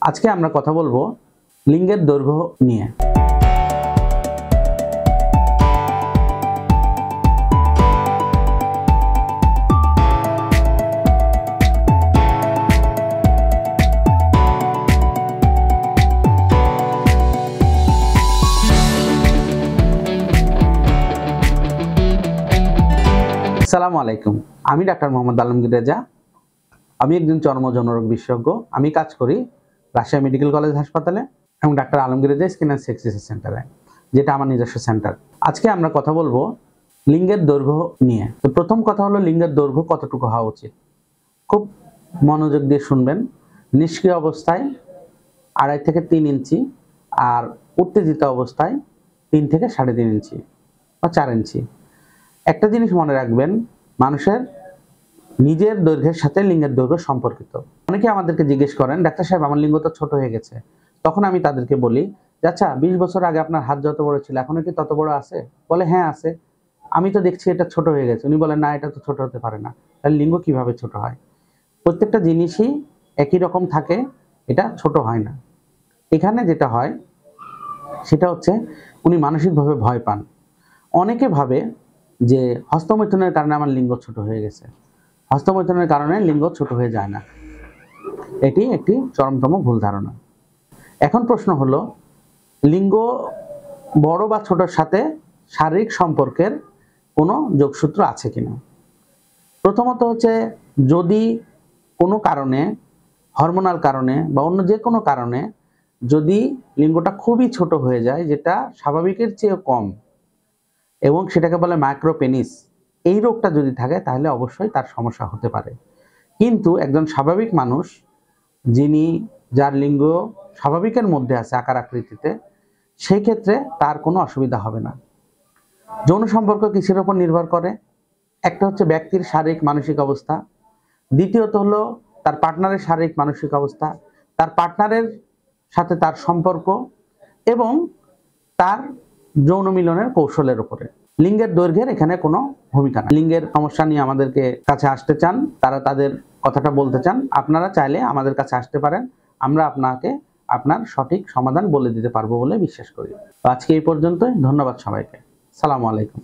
আজকে আমরা কথা বলবো লিঙ্গের দৈর্ঘ্য নিয়ে। আসসালামু আলাইকুম, আমি ডাক্তার মোহাম্মদ আলমগীর রেজা। আমি একজন চর্ম যৌনরোগ বিশেষজ্ঞ। আমি কাজ করি রাজশাহী মেডিকেল কলেজ হাসপাতালে এবং doctor Alamgir Reza skin and sex research সেন্টারে, যেটা আমার নিজস্ব সেন্টার। আজকে আমরা কথা বলবো লিঙ্গের দৈর্ঘ্য নিয়ে। তো প্রথম কথা হলো, লিঙ্গের দৈর্ঘ্য কতটুকু হওয়া উচিত। খুব মনোযোগ দিয়ে শুনবেন। নিষ্ক্রিয় অবস্থায় 2.5 থেকে 3 ইঞ্চি, আর উত্তেজিত অবস্থায় 3 থেকে 3.5 ইঞ্চি বা 4 ইঞ্চি। একটা জিনিস মনে রাখবেন, মানুষের নিজের দৈর্ঘ্যের সাথে লিঙ্গের দৈর্ঘ্য সম্পর্কিত। অনেকে আমাদেরকে জিজ্ঞেস করেন, ডাক্তার সাহেব আমার লিঙ্গ তো ছোট হয়ে গেছে। তখন আমি তাদেরকে বলি, আচ্ছা 20 বছর আগে আপনার হাত যত বড় ছিল এখনো কি তত বড় আছে? বলে হ্যাঁ আছে। আমি তো দেখছি এটা ছোট হয়ে গেছে। উনি বলেন না, এটা তো ছোট হতে পারে না। তাহলে লিঙ্গ কিভাবে ছোট হয়? প্রত্যেকটা জিনিসই একই রকম থাকে, এটা ছোট হয় না। এখানে যেটা হয় সেটা হচ্ছে, উনি মানসিকভাবে ভয় পান। অনেকে ভাবে যে হস্তমৈথুনের কারণে আমার লিঙ্গ ছোট হয়ে গেছে। হস্তমৈথুনের কারণে লিঙ্গ ছোট হয়ে যায় না। এটি একটি চরমতম ভুল ধারণা। এখন প্রশ্ন হলো, লিঙ্গ বড় বা ছোটর সাথে শারীরিক সম্পর্কের কোনো যোগসূত্র আছে কিনা। প্রথমত হচ্ছে, যদি কোনো কারণে, হরমোনাল কারণে বা অন্য যে কোনো কারণে যদি লিঙ্গটা খুবই ছোট হয়ে যায়, যেটা স্বাভাবিকের চেয়ে কম, এবং সেটাকে বলে মাইক্রোপেনিস, এই রোগটা যদি থাকে তাহলে অবশ্যই তার সমস্যা হতে পারে। কিন্তু একজন স্বাভাবিক মানুষ, যার লিঙ্গ স্বাভাবিকের মধ্যে আছে আকার আকৃতিতে, সেই ক্ষেত্রে তার কোনো অসুবিধা হবে না। যৌন সম্পর্ক কিসের উপর নির্ভর করে? একটা হচ্ছে ব্যক্তির শারীরিক মানসিক অবস্থা, দ্বিতীয়ত হলো তার পার্টনারের শারীরিক মানসিক অবস্থা, তার পার্টনারের সাথে তার সম্পর্ক, এবং তার যৌন মিলনের কৌশলের উপরে। লিঙ্গের দৈর্ঘ্যের এখানে কোনো ভূমিকা না। লিঙ্গের সমস্যা নিয়ে আমাদেরকে কাছে আসতে চান, তারা তাদের কথাটা বলতে চান, আপনারা চাইলে আমাদের কাছে আসতে পারেন। আমরা আপনাকে আপনার সঠিক সমাধান বলে দিতে পারবো বলে বিশ্বাস করি। তো আজকে এই পর্যন্তই। ধন্যবাদ সবাইকে। সালামু আলাইকুম।